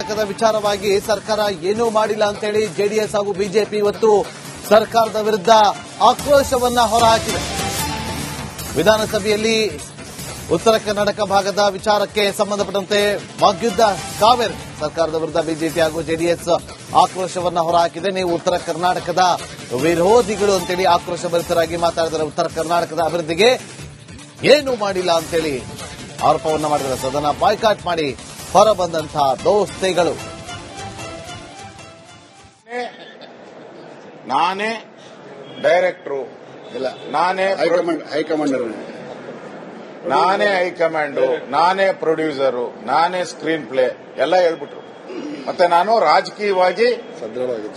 ಕರ್ನಾಟಕದ ವಿಚಾರವಾಗಿ ಸರ್ಕಾರ ಏನೂ ಮಾಡಿಲ್ಲ ಅಂತೇಳಿ ಜೆಡಿಎಸ್ ಹಾಗೂ ಬಿಜೆಪಿ ಇವತ್ತು ಸರ್ಕಾರದ ವಿರುದ್ಧ ಆಕ್ರೋಶವನ್ನ ಹೊರಹಾಕಿದೆ. ವಿಧಾನಸಭೆಯಲ್ಲಿ ಉತ್ತರ ಕರ್ನಾಟಕ ಭಾಗದ ವಿಚಾರಕ್ಕೆ ಸಂಬಂಧಪಟ್ಟಂತೆ ವಾಗ್ಯುದ್ಧ ಕಾವೇರಿ. ಸರ್ಕಾರದ ವಿರುದ್ಧ ಬಿಜೆಪಿ ಹಾಗೂ ಜೆಡಿಎಸ್ ಆಕ್ರೋಶವನ್ನ ಹೊರಹಾಕಿದೆ. ನೀವು ಉತ್ತರ ಕರ್ನಾಟಕದ ವಿರೋಧಿಗಳು ಅಂತೇಳಿ ಆಕ್ರೋಶಭರಿತರಾಗಿ ಮಾತಾಡಿದರೆ ಉತ್ತರ ಕರ್ನಾಟಕದ ಅಭಿವೃದ್ಧಿಗೆ ಏನೂ ಮಾಡಿಲ್ಲ ಅಂತೇಳಿ ಆರೋಪವನ್ನ ಮಾಡಿದರೆ ಸದನ ಬಾಯ್ಕಾಟ್ ಮಾಡಿ ಹೊರಬಂದಂತಹ ದೋಸ್ತಿಗಳು. ನಾನೇ ಡೈರೆಕ್ಟ್ರು ಇಲ್ಲ, ನಾನೇ ಹೈಕಮಾಂಡರ್, ನಾನೇ ಹೈಕಮಾಂಡು, ನಾನೇ ಪ್ರೊಡ್ಯೂಸರು, ನಾನೇ ಸ್ಕ್ರೀನ್ ಪ್ಲೇ ಎಲ್ಲ ಹೇಳ್ಬಿಟ್ರು. ಮತ್ತೆ ನಾನು ರಾಜಕೀಯವಾಗಿ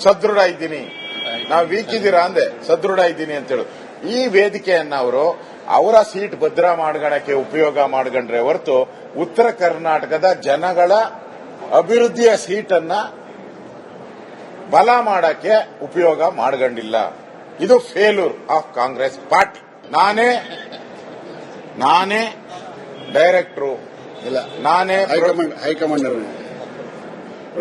ಸದೃಢ ಇದ್ದೀನಿ. ನಾವು ವೀಕ್ ಇದ್ದೀರಾ ಅಂದೆ, ಸದೃಢ ಇದ್ದೀನಿ ಅಂತ ಹೇಳಿ ಈ ವೇದಿಕೆಯನ್ನ ಅವರು ಅವರ ಸೀಟ್ ಭದ್ರ ಮಾಡ್ಕೊಳಕ್ಕೆ ಉಪಯೋಗ ಮಾಡ್ಕೊಂಡ್ರೆ ಹೊರತು ಉತ್ತರ ಕರ್ನಾಟಕದ ಜನಗಳ ಅಭಿವೃದ್ಧಿಯ ಸೀಟನ್ನ ಬಲ ಮಾಡಕ್ಕೆ ಉಪಯೋಗ ಮಾಡ್ಕೊಂಡಿಲ್ಲ. ಇದು ಫೇಲ್ಯೂರ್ ಆಫ್ ಕಾಂಗ್ರೆಸ್ ಪಾರ್ಟಿ. ನಾನೇ ಡೈರೆಕ್ಟ್ರು ಇಲ್ಲ, ನಾನೇ ಹೈಕಮಾಂಡರ್,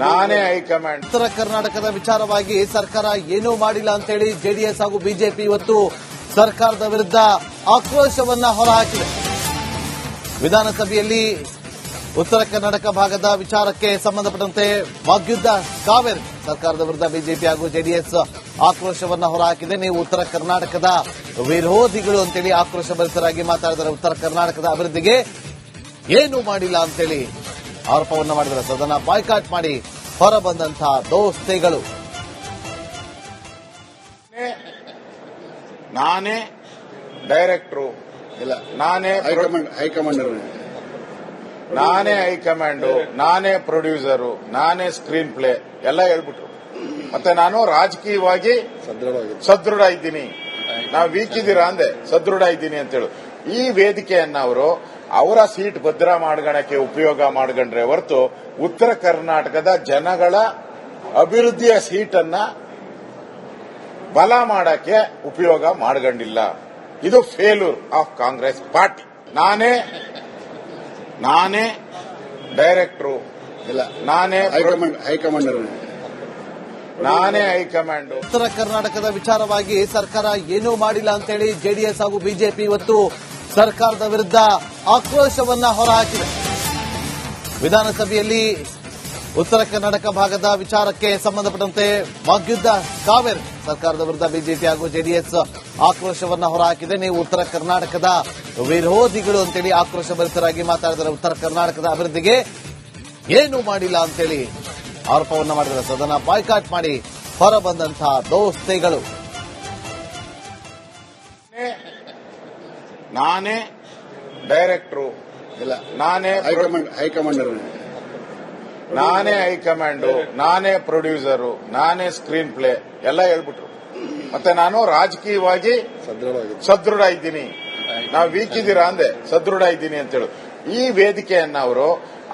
ನಾನೇ ಹೈಕಮಾಂಡ್. ಉತ್ತರ ಕರ್ನಾಟಕದ ವಿಚಾರವಾಗಿ ಸರ್ಕಾರ ಏನೂ ಮಾಡಿಲ್ಲ ಅಂತೇಳಿ ಜೆಡಿಎಸ್ ಹಾಗೂ ಬಿಜೆಪಿ ಇವತ್ತು ಸರ್ಕಾರದ ವಿರುದ್ಧ ಆಕ್ರೋಶವನ್ನ ಹೊರಹಾಕಿದೆ. ವಿಧಾನಸಭೆಯಲ್ಲಿ ಉತ್ತರ ಕರ್ನಾಟಕ ಭಾಗದ ವಿಚಾರಕ್ಕೆ ಸಂಬಂಧಪಟ್ಟಂತೆ ವಾಗ್ಯುದ್ಧ ಕಾವೇರಿ. ಸರ್ಕಾರದ ವಿರುದ್ಧ ಬಿಜೆಪಿ ಹಾಗೂ ಜೆಡಿಎಸ್ ಆಕ್ರೋಶವನ್ನ ಹೊರಹಾಕಿದೆ. ನೀವು ಉತ್ತರ ಕರ್ನಾಟಕದ ವಿರೋಧಿಗಳು ಅಂತೇಳಿ ಆಕ್ರೋಶಭರಿತರಾಗಿ ಮಾತಾಡಿದರೆ ಉತ್ತರ ಕರ್ನಾಟಕದ ಅಭಿವೃದ್ಧಿಗೆ ಏನೂ ಮಾಡಿಲ್ಲ ಅಂತೇಳಿ ಆರೋಪವನ್ನ ಮಾಡಿದರೆ ಸದನ ಬಾಯ್ಕಾಟ್ ಮಾಡಿ ಹೊರಬಂದಂತಹ ದೋಸ್ತಿಗಳು. ನಾನೇ ಡೈರೆಕ್ಟ್ರು ಇಲ್ಲ, ನಾನೇ ಹೈಕಮಾಂಡರ್, ನಾನೇ ಹೈಕಮಾಂಡು, ನಾನೇ ಪ್ರೊಡ್ಯೂಸರು, ನಾನೇ ಸ್ಕ್ರೀನ್ ಪ್ಲೇ ಎಲ್ಲ ಹೇಳ್ಬಿಟ್ರು. ಮತ್ತೆ ನಾನು ರಾಜಕೀಯವಾಗಿ ಸದೃಢ ಇದ್ದೀನಿ. ನಾವು ವೀಕ್ ಇದ್ದೀರಾ ಅಂದೆ, ಸದೃಢ ಇದ್ದೀನಿ ಅಂತ ಹೇಳಿ ಈ ವೇದಿಕೆಯನ್ನ ಅವರು ಅವರ ಸೀಟ್ ಭದ್ರ ಮಾಡ್ಕೊಳಕ್ಕೆ ಉಪಯೋಗ ಮಾಡ್ಕೊಂಡ್ರೆ ಹೊರತು ಉತ್ತರ ಕರ್ನಾಟಕದ ಜನಗಳ ಅಭಿವೃದ್ಧಿಯ ಸೀಟನ್ನ ಬಲ ಮಾಡಕ್ಕೆ ಉಪಯೋಗ ಮಾಡ್ಕೊಂಡಿಲ್ಲ. ಇದು ಫೇಲ್ಯೂರ್ ಆಫ್ ಕಾಂಗ್ರೆಸ್ ಪಾರ್ಟಿ. ನಾನೇ ಡೈರೆಕ್ಟ್ರು ಇಲ್ಲ, ನಾನೇ ಹೈಕಮಾಂಡರ್, ನಾನೇ ಹೈಕಮಾಂಡು. ಉತ್ತರ ಕರ್ನಾಟಕದ ವಿಚಾರವಾಗಿ ಸರ್ಕಾರ ಏನೂ ಮಾಡಿಲ್ಲ ಅಂತೇಳಿ ಜೆಡಿಎಸ್ ಹಾಗೂ ಬಿಜೆಪಿ ಇವತ್ತು ಸರ್ಕಾರದ ವಿರುದ್ಧ ಆಕ್ರೋಶವನ್ನ ಹೊರಹಾಕಿದೆ. ವಿಧಾನಸಭೆಯಲ್ಲಿ ಉತ್ತರ ಕರ್ನಾಟಕ ಭಾಗದ ವಿಚಾರಕ್ಕೆ ಸಂಬಂಧಪಟ್ಟಂತೆ ವಾಗ್ಯುದ್ಧ ಕಾವೇರಿ. ಸರ್ಕಾರದ ವಿರುದ್ಧ ಬಿಜೆಪಿ ಹಾಗೂ ಜೆಡಿಎಸ್ ಆಕ್ರೋಶವನ್ನ ಹೊರಹಾಕಿದೆ. ನೀವು ಉತ್ತರ ಕರ್ನಾಟಕದ ವಿರೋಧಿಗಳು ಅಂತೇಳಿ ಆಕ್ರೋಶಭರಿತರಾಗಿ ಮಾತಾಡಿದರೆ ಉತ್ತರ ಕರ್ನಾಟಕದ ಅಭಿವೃದ್ಧಿಗೆ ಏನೂ ಮಾಡಿಲ್ಲ ಅಂತೇಳಿ ಆರೋಪವನ್ನ ಮಾಡಿದರೆ ಸದನ ಬಾಯ್ಕಾಟ್ ಮಾಡಿ ಹೊರಬಂದಂತಹ ದೋಸ್ತಿಗಳು. ನಾನೇ ಡೈರೆಕ್ಟ್ರು ಇಲ್ಲ, ನಾನೇ ಹೈಕಮಾಂಡರ್, ನಾನೇ ಹೈಕಮಾಂಡು, ನಾನೇ ಪ್ರೊಡ್ಯೂಸರು, ನಾನೇ ಸ್ಕ್ರೀನ್ ಪ್ಲೇ ಎಲ್ಲ ಹೇಳ್ಬಿಟ್ರು. ಮತ್ತೆ ನಾನು ರಾಜಕೀಯವಾಗಿ ಸದೃಢ ಇದ್ದೀನಿ. ನಾವು ವೀಕ್ ಇದ್ದೀರಾ ಅಂದೆ, ಸದೃಢ ಇದ್ದೀನಿ ಅಂತ ಹೇಳಿ ಈ ವೇದಿಕೆಯನ್ನ ಅವರು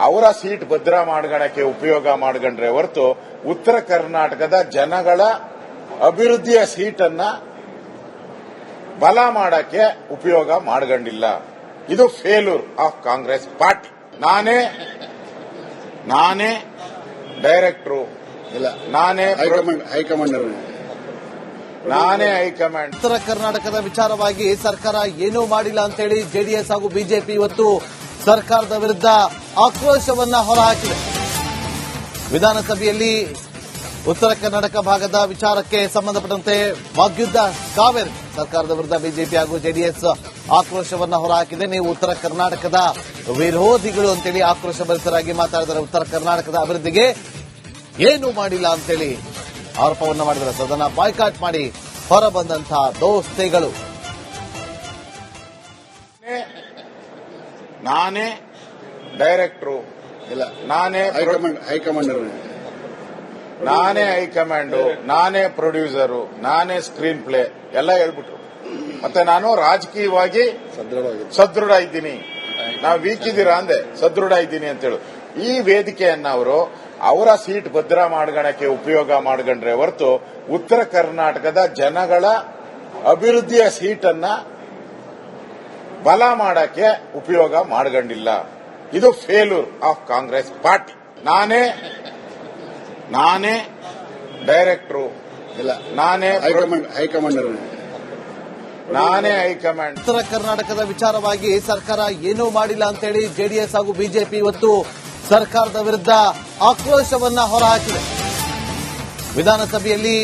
ಅವರ ಸೀಟ್ ಭದ್ರ ಮಾಡ್ಕೊಳಕ್ಕೆ ಉಪಯೋಗ ಮಾಡ್ಕೊಂಡ್ರೆ ಹೊರತು ಉತ್ತರ ಕರ್ನಾಟಕದ ಜನಗಳ ಅಭಿವೃದ್ಧಿಯ ಸೀಟನ್ನ ಬಲ ಮಾಡಕ್ಕೆ ಉಪಯೋಗ ಮಾಡ್ಕೊಂಡಿಲ್ಲ. ಇದು ಫೇಲ್ಯೂರ್ ಆಫ್ ಕಾಂಗ್ರೆಸ್ ಪಾರ್ಟಿ. ನಾನೇ ಡೈರೆಕ್ಟ್ರು ಇಲ್ಲ, ನಾನೇ ಹೈಕಮಾಂಡರ್, ನಾನೇ ಹೈಕಮಾಂಡ್. ಉತ್ತರ ಕರ್ನಾಟಕದ ವಿಚಾರವಾಗಿ ಸರ್ಕಾರ ಏನೂ ಮಾಡಿಲ್ಲ ಅಂತೇಳಿ ಜೆಡಿಎಸ್ ಹಾಗೂ ಬಿಜೆಪಿ ಇವತ್ತು ಸರ್ಕಾರದ ವಿರುದ್ಧ ಆಕ್ರೋಶವನ್ನ ಹೊರಹಾಕಿದೆ. ವಿಧಾನಸಭೆಯಲ್ಲಿ ಉತ್ತರ ಕರ್ನಾಟಕ ಭಾಗದ ವಿಚಾರಕ್ಕೆ ಸಂಬಂಧಪಟ್ಟಂತೆ ವಾಗ್ಯುದ್ಧ ಕಾವೇರಿ. ಸರ್ಕಾರದ ವಿರುದ್ಧ ಬಿಜೆಪಿ ಹಾಗೂ ಜೆಡಿಎಸ್ ಆಕ್ರೋಶವನ್ನ ಹೊರಹಾಕಿದೆ. ನೀವು ಉತ್ತರ ಕರ್ನಾಟಕದ ವಿರೋಧಿಗಳು ಅಂತೇಳಿ ಆಕ್ರೋಶಭರಿತರಾಗಿ ಮಾತಾಡಿದರೆ ಉತ್ತರ ಕರ್ನಾಟಕದ ಅಭಿವೃದ್ಧಿಗೆ ಏನೂ ಮಾಡಿಲ್ಲ ಅಂತೇಳಿ ಆರೋಪವನ್ನ ಮಾಡಿದರೆ ಸದನ ಬಾಯ್ಕಾಟ್ ಮಾಡಿ ಹೊರಬಂದಂತಹ ದೋಸ್ತಿಗಳು. ನಾನೇ ಡೈರೆಕ್ಟ್ರು ಇಲ್ಲ, ನಾನೇ ಹೈಕಮಾಂಡರ್, ನಾನೇ ಹೈಕಮಾಂಡು, ನಾನೇ ಪ್ರೊಡ್ಯೂಸರು, ನಾನೇ ಸ್ಕ್ರೀನ್ ಪ್ಲೇ ಎಲ್ಲ ಹೇಳ್ಬಿಟ್ರು. ಮತ್ತೆ ನಾನು ರಾಜಕೀಯವಾಗಿ ಸದೃಢ ಇದ್ದೀನಿ. ನಾವು ವೀಕ್ ಇದ್ದೀರಾ ಅಂದೆ, ಸದೃಢ ಇದ್ದೀನಿ ಅಂತ ಹೇಳಿ ಈ ವೇದಿಕೆಯನ್ನ ಅವರು ಅವರ ಸೀಟ್ ಭದ್ರ ಮಾಡ್ಕೊಳಕ್ಕೆ ಉಪಯೋಗ ಮಾಡ್ಕೊಂಡ್ರೆ ಹೊರತು ಉತ್ತರ ಕರ್ನಾಟಕದ ಜನಗಳ ಅಭಿವೃದ್ಧಿಯ ಸೀಟನ್ನ ಬಲ ಮಾಡಕ್ಕೆ ಉಪಯೋಗ ಮಾಡ್ಕೊಂಡಿಲ್ಲ. ಇದು ಫೇಲ್ಯೂರ್ ಆಫ್ ಕಾಂಗ್ರೆಸ್ ಪಾರ್ಟಿ. ನಾನೇ ಡೈರೆಕ್ಟ್ರು, ಇಲ್ಲ ನಾನೇ ಹೈಕಮಾಂಡ್ ನಾನೇ ಹೈಕಮಾಂಡ್. ಉತ್ತರ ಕರ್ನಾಟಕದ ವಿಚಾರವಾಗಿ ಸರ್ಕಾರ ಏನೂ ಮಾಡಿಲ್ಲ ಅಂತೇಳಿ ಜೆಡಿಎಸ್ ಹಾಗೂ ಬಿಜೆಪಿ ಇವತ್ತು ಸರ್ಕಾರದ ವಿರುದ್ಧ ಆಕ್ರೋಶವನ್ನ ಹೊರಹಾಕಿದೆ. ವಿಧಾನಸಭೆಯಲ್ಲಿ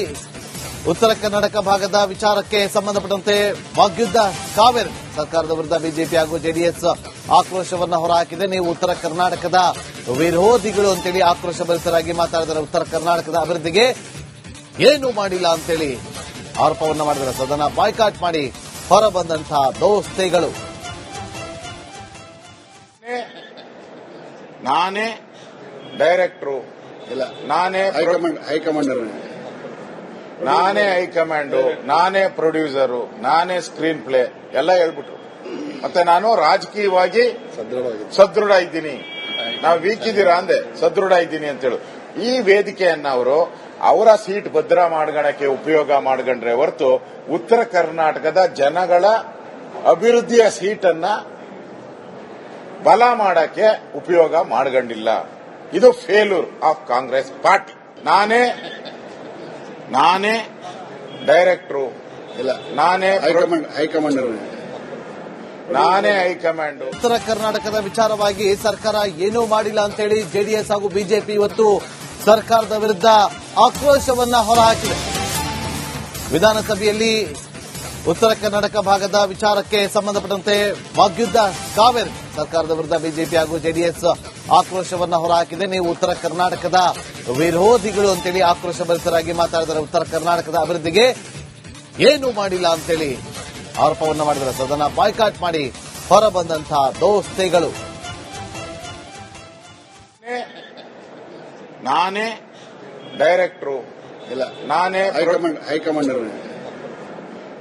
ಉತ್ತರ ಕರ್ನಾಟಕ ಭಾಗದ ವಿಚಾರಕ್ಕೆ ಸಂಬಂಧಪಟ್ಟಂತೆ ವಾಗ್ಯುದ್ಧ ಕಾವೇರಿ ಸರ್ಕಾರದ ವಿರುದ್ಧ ಬಿಜೆಪಿ ಹಾಗೂ ಜೆಡಿಎಸ್ ಆಕ್ರೋಶವನ್ನ ಹೊರಹಾಕಿದೆ. ನೀವು ಉತ್ತರ ಕರ್ನಾಟಕದ ವಿರೋಧಿಗಳು ಅಂತೇಳಿ ಆಕ್ರೋಶಭರಿತರಾಗಿ ಮಾತಾಡಿದರೆ ಉತ್ತರ ಕರ್ನಾಟಕದ ಅಭಿವೃದ್ಧಿಗೆ ಏನೂ ಮಾಡಿಲ್ಲ ಅಂತೇಳಿ ಆರೋಪವನ್ನ ಮಾಡಿದರೆ ಸದನ ಬಾಯ್ಕಾಟ್ ಮಾಡಿ ಹೊರಬಂದಂತಹ ದೋಸ್ತಿಗಳು. ನಾನೇ ಡೈರೆಕ್ಟ್ರು, ಇಲ್ಲ ನಾನೇ ಹೈಕಮಾಂಡ್ ನಾನೇ ಹೈಕಮಾಂಡು, ನಾನೇ ಪ್ರೊಡ್ಯೂಸರು, ನಾನೇ ಸ್ಕ್ರೀನ್ ಪ್ಲೇ ಎಲ್ಲ ಹೇಳ್ಬಿಟ್ರು. ಮತ್ತೆ ನಾನು ರಾಜಕೀಯವಾಗಿ ಸದೃಢ ಇದ್ದೀನಿ. ನಾವು ವೀಕ್ ಇದ್ದೀರಾ ಅಂದೆ, ಸದೃಢ ಇದ್ದೀನಿ ಅಂತೇಳಿ ಈ ವೇದಿಕೆಯನ್ನ ಅವರು ಅವರ ಸೀಟ್ ಭದ್ರ ಮಾಡ್ಕೊಳಕ್ಕೆ ಉಪಯೋಗ ಮಾಡ್ಕೊಂಡ್ರೆ ಹೊರತು ಉತ್ತರ ಕರ್ನಾಟಕದ ಜನಗಳ ಅಭಿವೃದ್ಧಿಯ ಸೀಟನ್ನ ಬಲ ಮಾಡಕ್ಕೆ ಉಪಯೋಗ ಮಾಡ್ಕೊಂಡಿಲ್ಲ. ಇದು ಫೇಲ್ಯೂರ್ ಆಫ್ ಕಾಂಗ್ರೆಸ್ ಪಾರ್ಟಿ. ನಾನೇ ಡೈರೆಕ್ಟ್ರು, ಇಲ್ಲ ನಾನೇ ಹೈಕಮಾಂಡ್ ನಾನೇ ಹೈಕಮಾಂಡ್. ಉತ್ತರ ಕರ್ನಾಟಕದ ವಿಚಾರವಾಗಿ ಸರ್ಕಾರ ಏನೂ ಮಾಡಿಲ್ಲ ಅಂತೇಳಿ ಜೆಡಿಎಸ್ ಹಾಗೂ ಬಿಜೆಪಿ ಇವತ್ತು ಸರ್ಕಾರದ ವಿರುದ್ಧ ಆಕ್ರೋಶವನ್ನ ಹೊರಹಾಕಿದೆ. ವಿಧಾನಸಭೆಯಲ್ಲಿ ಉತ್ತರ ಕರ್ನಾಟಕ ಭಾಗದ ವಿಚಾರಕ್ಕೆ ಸಂಬಂಧಪಟ್ಟಂತೆ ವಾಗ್ಯುದ್ಧ ಕಾವೇರಿ ಸರ್ಕಾರದ ವಿರುದ್ಧ ಬಿಜೆಪಿ ಹಾಗೂ ಜೆಡಿಎಸ್ ಆಕ್ರೋಶವನ್ನ ಹೊರಹಾಕಿದೆ. ನೀವು ಉತ್ತರ ಕರ್ನಾಟಕದ ವಿರೋಧಿಗಳು ಅಂತೇಳಿ ಆಕ್ರೋಶಭರಿತರಾಗಿ ಮಾತಾಡಿದರೆ ಉತ್ತರ ಕರ್ನಾಟಕದ ಅಭಿವೃದ್ಧಿಗೆ ಏನೂ ಮಾಡಿಲ್ಲ ಅಂತೇಳಿ ಆರೋಪವನ್ನ ಮಾಡಿದರೆ ಸದನ ಬಾಯ್ಕಾಟ್ ಮಾಡಿ ಹೊರಬಂದಂತಹ ದೋಸ್ತಿಗಳು. ನಾನೇ ಡೈರೆಕ್ಟ್ರು, ಇಲ್ಲ ನಾನೇ ಹೈಕಮಾಂಡ್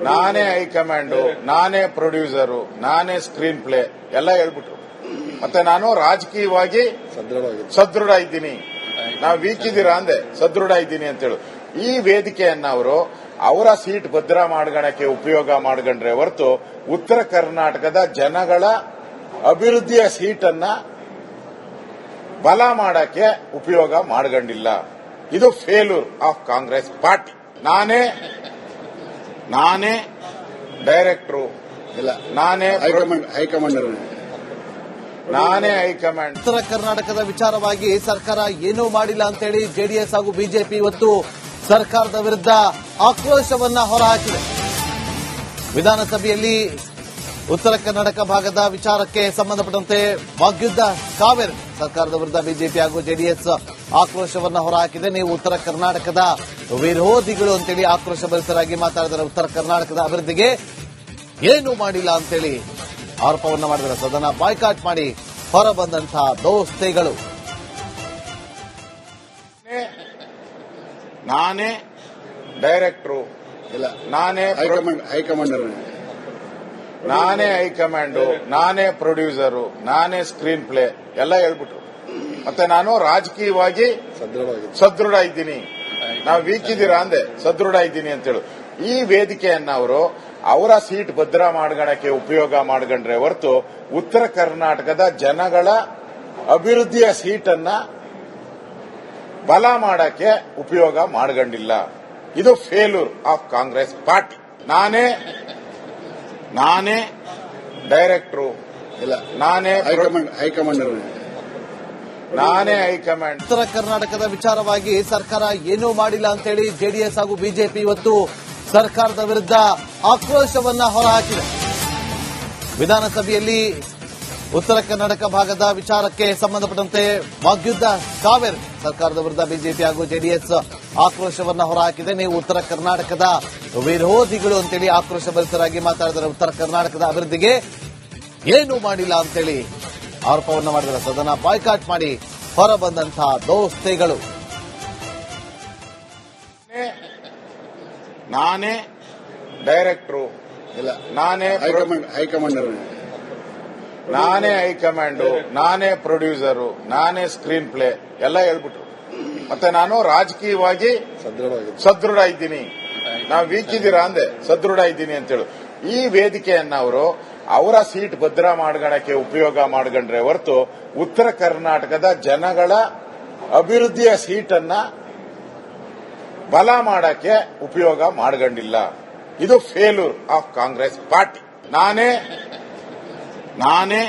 ನಾನೇ ಹೈಕಮಾಂಡು, ನಾನೇ ಪ್ರೊಡ್ಯೂಸರು, ನಾನೇ ಸ್ಕ್ರೀನ್ ಪ್ಲೇ ಎಲ್ಲ ಹೇಳ್ಬಿಟ್ರು. ಮತ್ತೆ ನಾನು ರಾಜಕೀಯವಾಗಿ ಸದೃಢ ಇದ್ದೀನಿ. ನಾವು ವೀಕ್ ಇದ್ದೀರಾ ಅಂದೆ, ಸದೃಢ ಇದ್ದೀನಿ ಅಂತೇಳಿ ಈ ವೇದಿಕೆಯನ್ನ ಅವರು ಅವರ ಸೀಟ್ ಭದ್ರ ಮಾಡ್ಕೊಳಕ್ಕೆ ಉಪಯೋಗ ಮಾಡ್ಕೊಂಡ್ರೆ ಹೊರತು ಉತ್ತರ ಕರ್ನಾಟಕದ ಜನಗಳ ಅಭಿವೃದ್ಧಿಯ ಸೀಟನ್ನ ಬಲ ಮಾಡಕ್ಕೆ ಉಪಯೋಗ ಮಾಡ್ಕೊಂಡಿಲ್ಲ. ಇದು ಫೇಲ್ಯೂರ್ ಆಫ್ ಕಾಂಗ್ರೆಸ್ ಪಾರ್ಟಿ. ನಾನೇ ಡೈರೆಕ್ಟ್ರು, ಇಲ್ಲ ನಾನೇ ಹೈಕಮಾಂಡ್ ನಾನೇ ಹೈಕಮಾಂಡ್. ಉತ್ತರ ಕರ್ನಾಟಕದ ವಿಚಾರವಾಗಿ ಸರ್ಕಾರ ಏನೂ ಮಾಡಿಲ್ಲ ಅಂತೇಳಿ ಜೆಡಿಎಸ್ ಹಾಗೂ ಬಿಜೆಪಿ ಇವತ್ತು ಸರ್ಕಾರದ ವಿರುದ್ಧ ಆಕ್ರೋಶವನ್ನ ಹೊರಹಾಕಿದೆ. ವಿಧಾನಸಭೆಯಲ್ಲಿ ಉತ್ತರ ಕರ್ನಾಟಕ ಭಾಗದ ವಿಚಾರಕ್ಕೆ ಸಂಬಂಧಪಟ್ಟಂತೆ ವಾಗ್ಯುದ್ಧ ಕಾವೇರಿ ಸರ್ಕಾರದ ವಿರುದ್ಧ ಬಿಜೆಪಿ ಹಾಗೂ ಜೆಡಿಎಸ್ ಆಕ್ರೋಶವನ್ನ ಹೊರಹಾಕಿದೆ. ನೀವು ಉತ್ತರ ಕರ್ನಾಟಕದ ವಿರೋಧಿಗಳು ಅಂತೇಳಿ ಆಕ್ರೋಶಭರಿತರಾಗಿ ಮಾತಾಡಿದರೆ ಉತ್ತರ ಕರ್ನಾಟಕದ ಅಭಿವೃದ್ಧಿಗೆ ಏನೂ ಮಾಡಿಲ್ಲ ಅಂತೇಳಿ ಆರೋಪವನ್ನ ಮಾಡಿದರೆ ಸದನ ಬಾಯ್ಕಾಟ್ ಮಾಡಿ ಹೊರಬಂದಂತಹ ದೋಸ್ತಿಗಳು. ನಾನೇ ಡೈರೆಕ್ಟ್ರು, ಇಲ್ಲ ನಾನೇ ಹೈಕಮಾಂಡ್ ನಾನೇ ಹೈಕಮಾಂಡು, ನಾನೇ ಪ್ರೊಡ್ಯೂಸರು, ನಾನೇ ಸ್ಕ್ರೀನ್ ಪ್ಲೇ ಎಲ್ಲ ಹೇಳ್ಬಿಟ್ರು. ಮತ್ತೆ ನಾನು ರಾಜಕೀಯವಾಗಿ ಸದೃಢ ಇದ್ದೀನಿ. ನಾವು ವೀಕ್ ಇದ್ದೀರಾ ಅಂದೆ, ಸದೃಢ ಇದ್ದೀನಿ ಅಂತೇಳಿ ಈ ವೇದಿಕೆಯನ್ನ ಅವರು ಅವರ ಸೀಟ್ ಭದ್ರ ಮಾಡ್ಕೊಳಕ್ಕೆ ಉಪಯೋಗ ಮಾಡ್ಕೊಂಡ್ರೆ ಹೊರತು ಉತ್ತರ ಕರ್ನಾಟಕದ ಜನಗಳ ಅಭಿವೃದ್ಧಿಯ ಸೀಟನ್ನ ಬಲ ಮಾಡಕ್ಕೆ ಉಪಯೋಗ ಮಾಡ್ಕೊಂಡಿಲ್ಲ. ಇದು ಫೇಲ್ಯೂರ್ ಆಫ್ ಕಾಂಗ್ರೆಸ್ ಪಾರ್ಟಿ. ನಾನೇ ಡೈರೆಕ್ಟ್ರು, ಇಲ್ಲ ನಾನೇ ಹೈಕಮಾಂಡ್ ನಾನೇ ಹೈಕಮಾಂಡ್. ಉತ್ತರ ಕರ್ನಾಟಕದ ವಿಚಾರವಾಗಿ ಸರ್ಕಾರ ಏನೂ ಮಾಡಿಲ್ಲ ಅಂತೇಳಿ ಜೆಡಿಎಸ್ ಹಾಗೂ ಬಿಜೆಪಿ ಇವತ್ತು ಸರ್ಕಾರದ ವಿರುದ್ಧ ಆಕ್ರೋಶವನ್ನ ಹೊರಹಾಕಿದೆ. ವಿಧಾನಸಭೆಯಲ್ಲಿ ಉತ್ತರ ಕರ್ನಾಟಕ ಭಾಗದ ವಿಚಾರಕ್ಕೆ ಸಂಬಂಧಪಟ್ಟಂತೆ ವಾಗ್ಯುದ್ಧ ಕಾವೇರಿ ಸರ್ಕಾರದ ವಿರುದ್ಧ ಬಿಜೆಪಿ ಹಾಗೂ ಜೆಡಿಎಸ್ ಆಕ್ರೋಶವನ್ನ ಹೊರಹಾಕಿದೆ. ನೀವು ಉತ್ತರ ಕರ್ನಾಟಕದ ವಿರೋಧಿಗಳು ಅಂತೇಳಿ ಆಕ್ರೋಶಭರಿತರಾಗಿ ಮಾತಾಡಿದರೆ ಉತ್ತರ ಕರ್ನಾಟಕದ ಅಭಿವೃದ್ಧಿಗೆ ಏನೂ ಮಾಡಿಲ್ಲ ಅಂತೇಳಿ ಆರೋಪವನ್ನ ಮಾಡಿದರೆ ಸದನ ಬಾಯ್ಕಾಟ್ ಮಾಡಿ ಹೊರಬಂದಂತಹ ದೋಸ್ತಿಗಳು. ನಾನೇ ಡೈರೆಕ್ಟ್ರು, ಇಲ್ಲ ನಾನೇ ಹೈಕಮಾಂಡ್ ನಾನೇ ಹೈಕಮಾಂಡು, ನಾನೇ ಪ್ರೊಡ್ಯೂಸರು, ನಾನೇ ಸ್ಕ್ರೀನ್ ಪ್ಲೇ ಎಲ್ಲ ಹೇಳ್ಬಿಟ್ರು. ಮತ್ತೆ ನಾನು ರಾಜಕೀಯವಾಗಿ ಸದೃಢ ಇದ್ದೀನಿ. ನಾವು ವೀಕ್ ಇದ್ದೀರಾ ಅಂದೆ, ಸದೃಢ ಇದ್ದೀನಿ ಅಂತೇಳಿ ಈ ವೇದಿಕೆಯನ್ನ ಅವರು ಅವರ ಸೀಟ್ ಭದ್ರ ಮಾಡ್ಕೊಳಕ್ಕೆ ಉಪಯೋಗ ಮಾಡ್ಕೊಂಡ್ರೆ ಹೊರತು ಉತ್ತರ ಕರ್ನಾಟಕದ ಜನಗಳ ಅಭಿವೃದ್ಧಿಯ ಸೀಟನ್ನ ಬಲ ಮಾಡಕ್ಕೆ ಉಪಯೋಗ ಮಾಡ್ಕೊಂಡಿಲ್ಲ. ಇದು ಫೇಲ್ಯೂರ್ ಆಫ್ ಕಾಂಗ್ರೆಸ್ ಪಾರ್ಟಿ. ನಾನೇ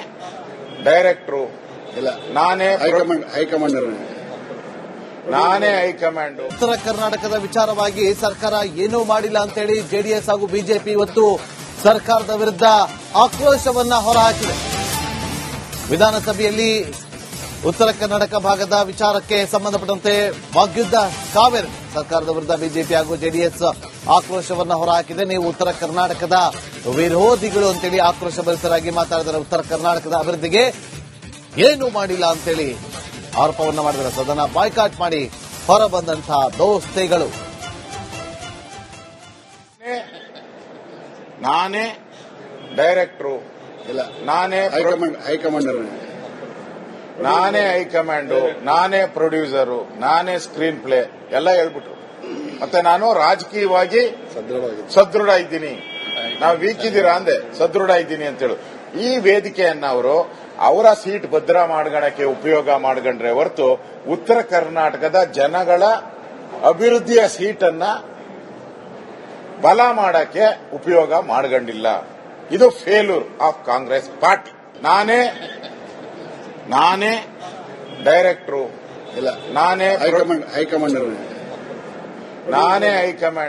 ಡೈರೆಕ್ಟ್ರು, ನಾನೇ ಹೈಕಮಾಂಡ್ ನಾನೇ ಹೈಕಮಾಂಡ್. ಉತ್ತರ ಕರ್ನಾಟಕದ ವಿಚಾರವಾಗಿ ಸರ್ಕಾರ ಏನೂ ಮಾಡಿಲ್ಲ ಅಂತೇಳಿ ಜೆಡಿಎಸ್ ಹಾಗೂ ಬಿಜೆಪಿ ಇವತ್ತು ಸರ್ಕಾರದ ವಿರುದ್ಧ ಆಕ್ರೋಶವನ್ನ ಹೊರಹಾಕಿದೆ. ವಿಧಾನಸಭೆಯಲ್ಲಿ ಉತ್ತರ ಕರ್ನಾಟಕ ಭಾಗದ ವಿಚಾರಕ್ಕೆ ಸಂಬಂಧಪಟ್ಟಂತೆ ವಾಗ್ಯುದ್ಧ ಕಾವೇರಿ. ಸರ್ಕಾರದ ವಿರುದ್ಧ ಬಿಜೆಪಿ ಹಾಗೂ ಜೆಡಿಎಸ್ ಆಕ್ರೋಶವನ್ನ ಹೊರಹಾಕಿದೆ. ನೀವು ಉತ್ತರ ಕರ್ನಾಟಕದ ವಿರೋಧಿಗಳು ಅಂತೇಳಿ ಆಕ್ರೋಶಭರಿತರಾಗಿ ಮಾತಾಡಿದರೆ ಉತ್ತರ ಕರ್ನಾಟಕದ ಅಭಿವೃದ್ಧಿಗೆ ಏನೂ ಮಾಡಿಲ್ಲ ಅಂತೇಳಿ ಆರೋಪವನ್ನ ಮಾಡಿದರೆ ಸದನ ಬಾಯ್ಕಾಟ್ ಮಾಡಿ ಹೊರಬಂದಂತಹ ದೋಸ್ತಿಗಳು. ನಾನೇ ಡೈರೆಕ್ಟ್ರು, ನಾನೇ ಹೈಕಮಾಂಡ್ ನಾನೇ ಹೈಕಮಾಂಡು, ನಾನೇ ಪ್ರೊಡ್ಯೂಸರು, ನಾನೇ ಸ್ಕ್ರೀನ್ ಪ್ಲೇ ಎಲ್ಲ ಹೇಳ್ಬಿಟ್ರು. ಮತ್ತೆ ನಾನು ರಾಜಕೀಯವಾಗಿ ಸದೃಢ ಇದ್ದೀನಿ. ನಾವು ವೀಕ್ ಇದ್ದೀರಾ ಅಂದೆ, ಸದೃಢ ಇದ್ದೀನಿ ಅಂತೇಳಿ ಈ ವೇದಿಕೆಯನ್ನ ಅವರು ಅವರ ಸೀಟ್ ಭದ್ರ ಮಾಡ್ಕೊಳಕ್ಕೆ ಉಪಯೋಗ ಮಾಡ್ಕೊಂಡ್ರೆ ಹೊರತು ಉತ್ತರ ಕರ್ನಾಟಕದ ಜನಗಳ ಅಭಿವೃದ್ಧಿಯ ಸೀಟನ್ನ ಬಲ ಮಾಡಕ್ಕೆ ಉಪಯೋಗ ಮಾಡ್ಕೊಂಡಿಲ್ಲ. ಇದು ಫೇಲ್ಯೂರ್ ಆಫ್ ಕಾಂಗ್ರೆಸ್ ಪಾರ್ಟಿ. ನಾನೇ ಡೈರೆಕ್ಟ್ರು, ನಾನೇ ಹೈಕಮಾಂಡ್ ನಾನೇ ಹೈಕಮಾಂಡ್.